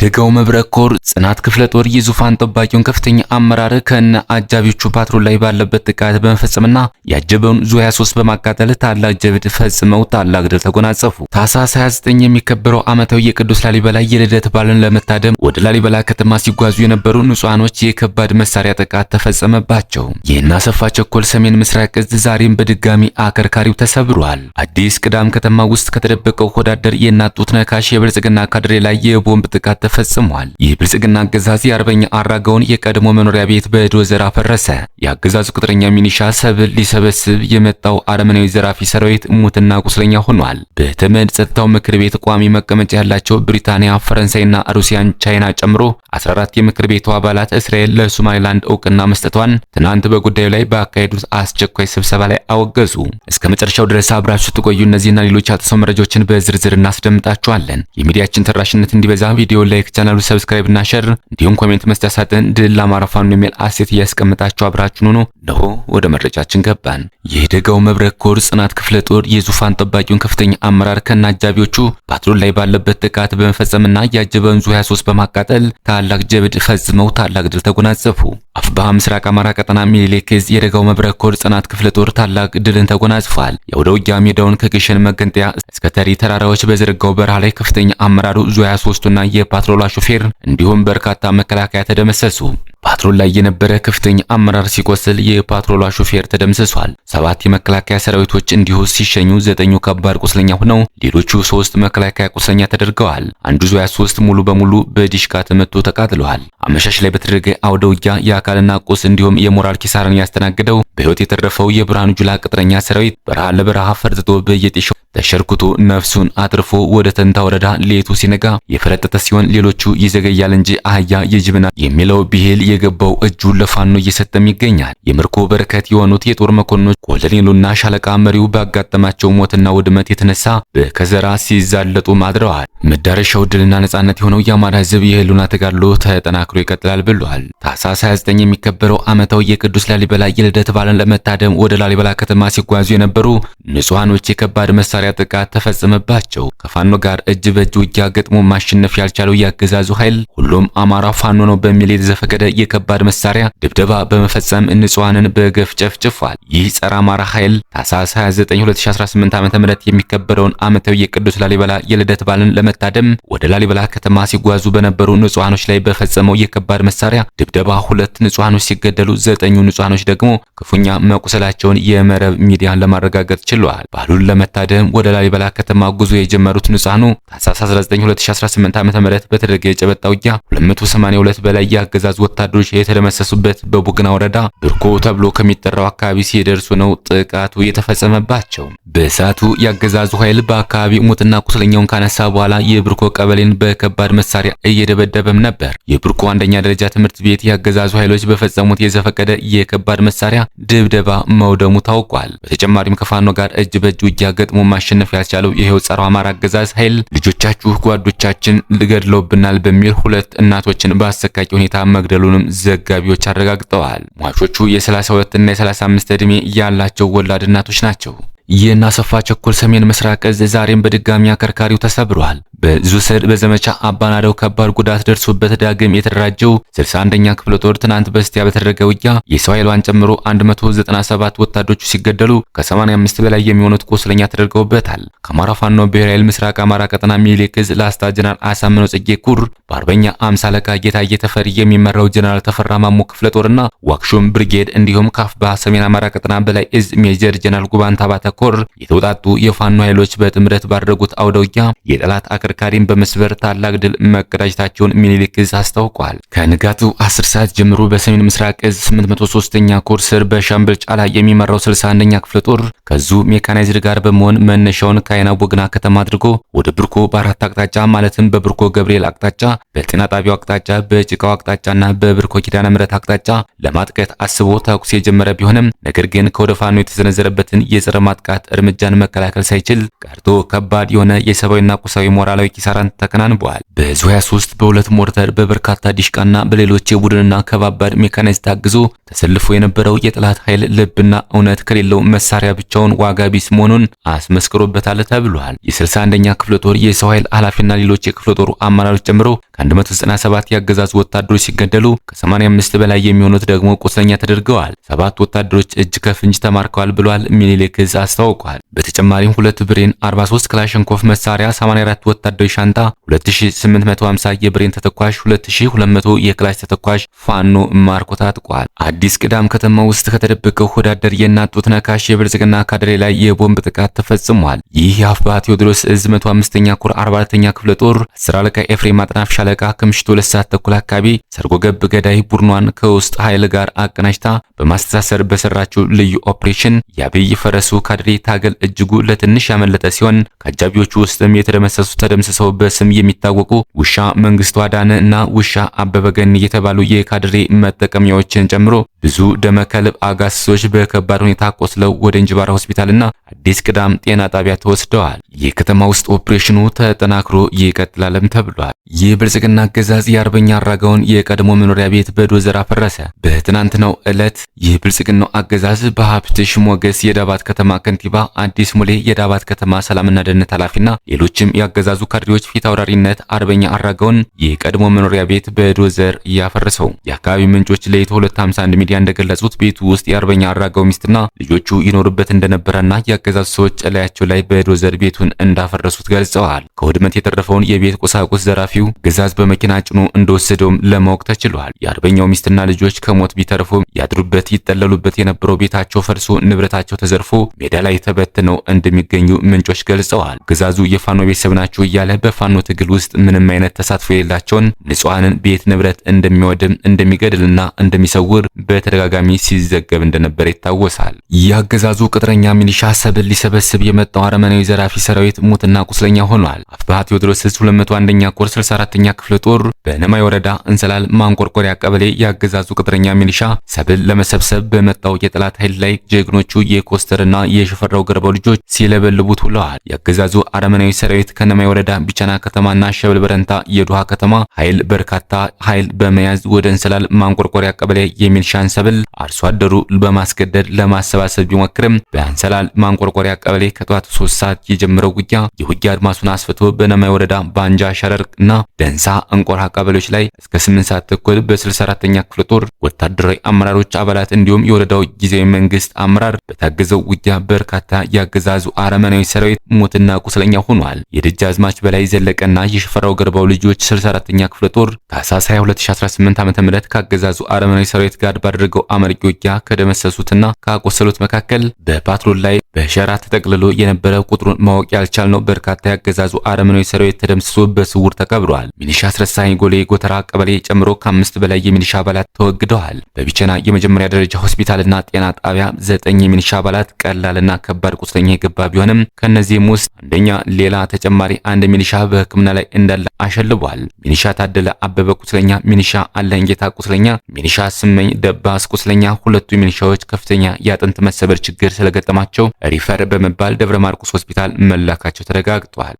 የደጋው መብረቅ ኮር ጽናት ክፍለ ጦር የዙፋን ጠባቂውን ከፍተኛ አመራር ከነ አጃቢዎቹ ፓትሮል ላይ ባለበት ጥቃት በመፈጸምና ያጀበውን ዙ23 በማቃጠል ታላቅ ጀብድ ፈጽመው ታላቅ ድል ተጎናጸፉ። ታኅሳስ 29 የሚከበረው ዓመታዊ የቅዱስ ላሊበላ የልደት በዓልን ለመታደም ወደ ላሊበላ ከተማ ሲጓዙ የነበሩ ንጹሃኖች የከባድ መሳሪያ ጥቃት ተፈጸመባቸው። ይህን አሰፋ ቸኮል ሰሜን ምስራቅ እዝ ዛሬም በድጋሚ አከርካሪው ተሰብሯል። አዲስ ቅዳም ከተማ ውስጥ ከተደበቀው ወዳደር የናጡት ነካሽ የብልጽግና ካድሬ ላይ የቦምብ ጥቃት ተፈጽሟል። ይህ ብልጽግና አገዛዝ የአርበኛ አራጋውን የቀድሞ መኖሪያ ቤት በዶዘር አፈረሰ። የአገዛዙ ቅጥረኛ ሚኒሻ ሰብል ሊሰበስብ የመጣው አረመኔያዊ ዘራፊ ሰራዊት ሙትና ቁስለኛ ሆኗል። በተመድ ጸጥታው ምክር ቤት ቋሚ መቀመጫ ያላቸው ብሪታንያ፣ ፈረንሳይና ሩሲያን ቻይና ጨምሮ 14 የምክር ቤቱ አባላት እስራኤል ለሶማሊላንድ እውቅና መስጠቷን ትናንት በጉዳዩ ላይ ባካሄዱት አስቸኳይ ስብሰባ ላይ አወገዙ። እስከ መጨረሻው ድረስ አብራችሁ ትቆዩ። እነዚህና ሌሎች ያልተሰሙ መረጃዎችን በዝርዝር እናስደምጣችኋለን። የሚዲያችን ተደራሽነት እንዲበዛ ቪዲዮ ላይክ፣ ቻናሉ ሰብስክራይብ እና ሼር እንዲሁም ኮሜንት መስጫ ሳጥን ድል ለአማራ ፋኖ የሚል አሴት እያስቀመጣችሁ አብራችሁን ሆኖ ነው ወደ መረጃችን ገባን። የደጋው መብረቅ ኮር ጽናት ክፍለ ጦር የዙፋን ጠባቂውን ከፍተኛ አመራር ከናጃቢዎቹ ፓትሮል ላይ ባለበት ጥቃት በመፈጸምና ያጀበውን ዙ23 በማቃጠል ታላቅ ጀብድ ፈጽመው ታላቅ ድል ተጎናጸፉ። አፍባሃ ምስራቅ አማራ ቀጠና ሚኒሊክ ዕዝ የደጋው መብረቅ ኮር ጽናት ክፍለ ጦር ታላቅ ድልን ተጎናጽፏል። የወደ ውጊያ ሜዳውን ከግሸን መገንጠያ እስከ ተሪ ተራራዎች በዘረጋው በረሃ ላይ ከፍተኛ አመራሩ ዙ23ና የፓትሮላ ሾፌር እንዲሁም በርካታ መከላከያ ተደመሰሱ። ፓትሮል ላይ የነበረ ከፍተኛ አመራር ሲቆስል የፓትሮላ ሾፌር ተደምስሷል። 7 የመከላከያ ሰራዊቶች እንዲሁ ሲሸኙ 9 ከባድ ቁስለኛ ሆነው ሌሎቹ 3 መከላከያ ቁስለኛ ተደርገዋል። አንዱ ዙ23 ሙሉ በሙሉ በዲሽቃ ተመቶ ተቃጥለዋል። አመሻሽ ላይ በተደረገ አውደ ውጊያ የአካልና ቁስ እንዲሁም የሞራል ኪሳራን ያስተናገደው በህይወት የተረፈው የብርሃኑ ጁላ ቅጥረኛ ሰራዊት በረሃ ለበረሃ ፈርጥጦ በየጤሻው ተሸርክቶ ነፍሱን አትርፎ ወደ ተንታ ወረዳ ሌቱ ሲነጋ የፈረጠጠ ሲሆን ሌሎቹ ይዘገያል እንጂ አህያ የጅብና የሚለው ብሂል የገባው እጁን ለፋኖ እየሰጠም ይገኛል። የምርኮ በረከት የሆኑት የጦር መኮንኖች ኮሎኔሉና ሻለቃ መሪው ባጋጠማቸው ሞትና ውድመት የተነሳ በከዘራ ሲዛለጡ ማድረዋል። መዳረሻው ድልና ነጻነት የሆነው የአማራ ህዝብ የህልውና ተጋድሎ ተጠናክሮ ይቀጥላል ብለዋል። ታኅሳስ 29 የሚከበረው ዓመታዊ የቅዱስ ላሊበላ የልደት በዓልን ለመታደም ወደ ላሊበላ ከተማ ሲጓዙ የነበሩ ንጹሃኖች የከባድ መሳሪያ ጥቃት ተፈጸመባቸው። ከፋኖ ጋር እጅ በእጅ ውጊያ ገጥሞ ማሸነፍ ያልቻለው ያገዛዙ ኃይል ሁሉም አማራ ፋኖ ነው በሚል የተዘፈቀደ የከባድ መሳሪያ ድብደባ በመፈጸም ንጹሃንን በገፍ ጨፍጭፏል። ይህ ጸረ አማራ ኃይል ታኅሳስ 29 2018 ዓ.ም የሚከበረውን ዓመታዊ የቅዱስ ላሊበላ የልደት በዓልን ለመታደም ወደ ላሊበላ ከተማ ሲጓዙ በነበሩ ንጹሃኖች ላይ በፈጸመው የከባድ መሳሪያ ድብደባ 2 ንጹሃኖች ሲገደሉ 9 ንጹሃኖች ደግሞ ክፉኛ መቁሰላቸውን የመረብ ሚዲያ ለማረጋገጥ ችሏል። በዓሉን ለመታደም ወደ ላሊበላ ከተማ ጉዞ የጀመሩት ንጹሃኑ ታኅሳስ 19 2018 ዓ.ም በተደረገ የጨበጣ ውጊያ 282 በላይ የአገዛዝ ወታደሮች የተደመሰሱበት በቡግና ወረዳ ብርኮ ተብሎ ከሚጠራው አካባቢ ሲደርሱ ነው ጥቃቱ የተፈጸመባቸው። በሰዓቱ የአገዛዙ ኃይል በአካባቢ ሙትና ቁስለኛውን ካነሳ በኋላ የብርኮ ቀበሌን በከባድ መሳሪያ እየደበደበም ነበር። የብርኮ አንደኛ ደረጃ ትምህርት ቤት የአገዛዙ ኃይሎች በፈጸሙት የዘፈቀደ የከባድ መሳሪያ ድብደባ መውደሙ ታውቋል። በተጨማሪም ከፋኖ ጋር እጅ በእጅ ውጊያ ገጥሞ ማሸነፍ ያልቻለው ይሄው ጸረ አማራ አገዛዝ ኃይል ልጆቻችሁ ጓዶቻችን ልገድለውብናል በሚል 2 እናቶችን በአሰቃቂ ሁኔታ መግደሉንም ዘጋቢዎች አረጋግጠዋል። ሟቾቹ የ32 እና የ35 ዕድሜ ያላቸው ወላድ እናቶች ናቸው። ይህን አሰፋ ቸኮል ሰሜን ምስራቅ እዝ ዛሬም በድጋሚ አከርካሪው ተሰብሯል። በዙ ስር በዘመቻ አባናደው ከባድ ጉዳት ደርሶበት ዳግም የተደራጀው 61ኛ ክፍለ ጦር ትናንት በስቲያ በተደረገ ውጊያ የሰው ኃይሏን ጨምሮ 197 ወታደሮች ሲገደሉ ከ85 በላይ የሚሆኑት ቁስለኛ ተደርገውበታል። ከአማራ ፋኖ ብሔራዊ ኃይል ምስራቅ አማራ ቀጠና ሚኒሊክ ዕዝ ላስታ ጀነራል አሳምነው ጽጌ ኩር በአርበኛ 50 አለቃ ጌታዬ ተፈሪ የሚመራው ጀነራል ተፈራ ማሞ ክፍለ ጦርና ዋክሹም ብርጌድ እንዲሁም ከአፍባሃ ሰሜን አማራ ቀጠና በላይ ዕዝ ሜጀር ጀነራል ጉባንታ ባተ ኮር የተውጣጡ የፋኖ ኃይሎች በጥምረት ባደረጉት አውደ ውጊያ የጠላት አከርካሪን በመስበር ታላቅ ድል መቀዳጀታቸውን ሚኒሊክ ዕዝ አስታውቋል። ከንጋቱ 10 ሰዓት ጀምሮ በሰሜን ምስራቅ ዕዝ 803ኛ ኮር ስር በሻምበል ጫላ የሚመራው 61ኛ ክፍለ ጦር ከዙ ሜካናይዝድ ጋር በመሆን መነሻውን ከአይና ቦግና ከተማ አድርጎ ወደ ብርኮ በአራት አቅጣጫ ማለትም በብርኮ ገብርኤል አቅጣጫ፣ በጤና ጣቢያው አቅጣጫ፣ በጭቃው አቅጣጫና በብርኮ ኪዳነ ምሕረት አቅጣጫ ለማጥቀት አስቦ ተኩስ የጀመረ ቢሆንም ነገር ግን ከወደ ፋኖ የተሰነዘረበትን የጸረ ማጥቃት እርምጃን መከላከል ሳይችል ቀርቶ ከባድ የሆነ የሰብአዊና ቁሳዊ ሞራል ሞራላዊ ኪሳራን ተከናንበዋል። በዙ 23 በሁለት ሞርተር በበርካታ ዲሽቃና በሌሎች የቡድንና ከባባድ ሜካናይዝድ ታግዞ ተሰልፎ የነበረው የጠላት ኃይል ልብና እውነት ከሌለው መሳሪያ ብቻውን ዋጋ ቢስ መሆኑን አስመስክሮበታል ተብሏል። የ61ኛ ክፍለ ጦር የሰው ኃይል ኃላፊና ሌሎች የክፍለ ጦሩ አመራሮች ጨምሮ ከ197 ያገዛዙ ወታደሮች ሲገደሉ ከ85 በላይ የሚሆኑት ደግሞ ቁስለኛ ተደርገዋል። 7 ወታደሮች እጅ ከፍንጅ ተማርከዋል ብሏል ሚኒሊክ ዕዝ አስታውቋል። በተጨማሪም 2 ብሬን፣ 43 ክላሽንኮቭ መሳሪያ፣ 84 ወታደራዊ ሻንጣ፣ 2850 የብሬን ተተኳሽ፣ 2200 የክላሽ ተተኳሽ ፋኖ ማርኮ ታጥቋል። አዲስ ቅዳም ከተማ ውስጥ ከተደበቀው ወዳደር የእናት ጡት ነካሽ የብልጽግና ካድሬ ላይ የቦምብ ጥቃት ተፈጽሟል። ይህ የአፋባ ቴዎድሮስ ዕዝ 105ኛ ኮር 44ኛ ክፍለ ጦር 10 አለቃ ኤፍሬም አጥናፍ ሻለቃ ከምሽቱ 2 ሰዓት ተኩል አካባቢ ሰርጎ ገብ ገዳይ ቡድኗን ከውስጥ ኃይል ጋር አቀናጅታ በማስተሳሰር በሰራችው ልዩ ኦፕሬሽን የአብይ ፈረሱ ካድሬ ታገል እጅጉ ለትንሽ ያመለጠ ሲሆን ከአጃቢዎቹ ውስጥም የተደመሰሱ ተደምስሰው በስም የሚታወቁ ውሻ መንግስቱ አዳነ እና ውሻ አበበ ገኒ የተባሉ የካድሬ መጠቀሚያዎችን ጨምሮ ብዙ ደመከልብ አጋስሶች በከባድ ሁኔታ ቆስለው ወደ እንጅባራ ሆስፒታልና አዲስ ቅዳም ጤና ጣቢያ ተወስደዋል። የከተማ ውስጥ ኦፕሬሽኑ ተጠናክሮ ይቀጥላልም ተብሏል። ይህ ብልጽግና አገዛዝ የአርበኛ አራጋውን የቀድሞ መኖሪያ ቤት በዶዘር አፈረሰ። በትናንትናው ዕለት ይህ ብልጽግናው አገዛዝ በሀብትሽ ሞገስ የዳባት ከተማ ከንቲባ፣ አዲስ ሙሌ የዳባት ከተማ ሰላምና ደህንነት ኃላፊና ሌሎችም ያገዛዙ ካድሬዎች ፊት አውራሪነት አርበኛ አራጋውን የቀድሞ መኖሪያ ቤት በዶዘር ያፈረሰው። የአካባቢ ምንጮች ለኢትዮ 251 ሚዲያ እንደገለጹት ቤቱ ውስጥ የአርበኛ አራጋው ሚስትና ልጆቹ ይኖሩበት እንደነበረና ያገዛዙ ሰዎች ላያቸው ላይ በዶዘር ቤቱን እንዳፈረሱት ገልጸዋል። ከውድመት የተረፈውን የቤት ቁሳቁስ ዘራፊው ግዛዝ በመኪና ጭኖ እንደወሰደውም ለማወቅ ተችሏል። የአርበኛው ሚስትና ልጆች ከሞት ቢተርፉም ያድሩበት ይጠለሉበት የነበረው ቤታቸው ፈርሶ ንብረታቸው ተዘርፎ ሜዳ ላይ ተበትነው እንደሚገኙ ምንጮች ገልጸዋል። ግዛዙ የፋኖ ቤተሰብ ናቸው እያለ በፋኖ ትግል ውስጥ ምንም አይነት ተሳትፎ የሌላቸውን ንጹሃንን ቤት ንብረት እንደሚወድም እንደሚገድልና እንደሚሰውር በተደጋጋሚ ሲዘገብ እንደነበር ይታወሳል። የአገዛዙ ቅጥረኛ ሚሊሻ ሰብል ሊሰበስብ የመጣው አረመናዊ ዘራፊ ሰራዊት ሙትና ቁስለኛ ሆኗል። አፋባ ቴዎድሮስ ዕዝ 201ኛ ኮር 64ኛ ክፍለ ጦር በነማይ ወረዳ እንሰላል ማንቆርቆሪያ ቀበሌ የአገዛዙ ቅጥረኛ ሚሊሻ ሰብል ለመሰብሰብ በመጣው የጠላት ኃይል ላይ ጀግኖቹ የኮስተርና የሽፈራው ገርባው ልጆች ሲለበልቡት ውለዋል። የአገዛዙ አረመናዊ ሰራዊት ከነማይ ወረዳ ቢቻና ከተማና ሸበል በረንታ የዱሃ ከተማ ኃይል በርካታ ኃይል በመያዝ ወደ እንሰላል ማንቆርቆሪያ ቀበሌ የሚሊሻን ሰብል አርሶ አደሩ በማስገደድ ለማሰባሰብ ቢሞክርም በእንሰላል ማንቆርቆሪያ ቀበሌ ከጧቱ 3 ሰዓት የጀመረው ውጊያ የውጊያ አድማሱን አስፍቶ በነማይ ወረዳ ባንጃ ሸረር እና ደንሳ እንቆራ ቀበሌዎች ላይ እስከ 8 ሰዓት ተኩል በ64ኛ ክፍለ ጦር ወታደራዊ አመራሮች አባላት እንዲሁም የወረዳው ጊዜያዊ መንግስት አመራር በታገዘው ውጊያ በርካታ ያገዛዙ አረመናዊ ሰራዊት ሞትና ቁስለኛ ሆኗል። የደጃዝማች በላይ ዘለቀና የሽፈራው ገርባው ልጆች 64ኛ ክፍለ ጦር ታህሳስ 2018 ዓ.ም ካገዛዙ አረመናዊ ሰራዊት ጋር ባደረገው አመርቂ ውጊያ ከደመሰሱትና ካቆሰሉት መካከል በፓትሮል ላይ በሸራ ተጠቅልሎ የነበረ ቁጥሩን ማወቅ ያልቻልነው በርካታ ያገዛዙ አረመናዊ ሰራዊት ተደምስሶ በስውር ተቀብሯል። ሚሊሻ አስረሳኝ ጎሌ ጎተራ ቀበሌ ጨምሮ ከ5 በላይ የሚሊሻ አባላት ተወግደዋል። በቢቸና የመጀመሪያ ደረጃ ሆስፒታልና ጤና ጣቢያ 9 የሚሊሻ አባላት ቀላልና ከባድ ቁስለኛ የገባ ቢሆንም ከነዚህም ውስጥ አንደኛ ሌላ ተጨማሪ አንድ ሚሊሻ በሕክምና ላይ እንዳለ አሸልቧል። ሚሊሻ ታደለ አበበ ቁስለኛ፣ ሚሊሻ አለንጌታ ቁስለኛ፣ ሚሊሻ ስመኝ ደባስ ቁስለኛ። ሁለቱ ሚሊሻዎች ከፍተኛ የአጥንት መሰበር ችግር ስለገጠማቸው ሪፈር በመባል ደብረ ማርቆስ ሆስፒታል መላካቸው ተረጋግጧል።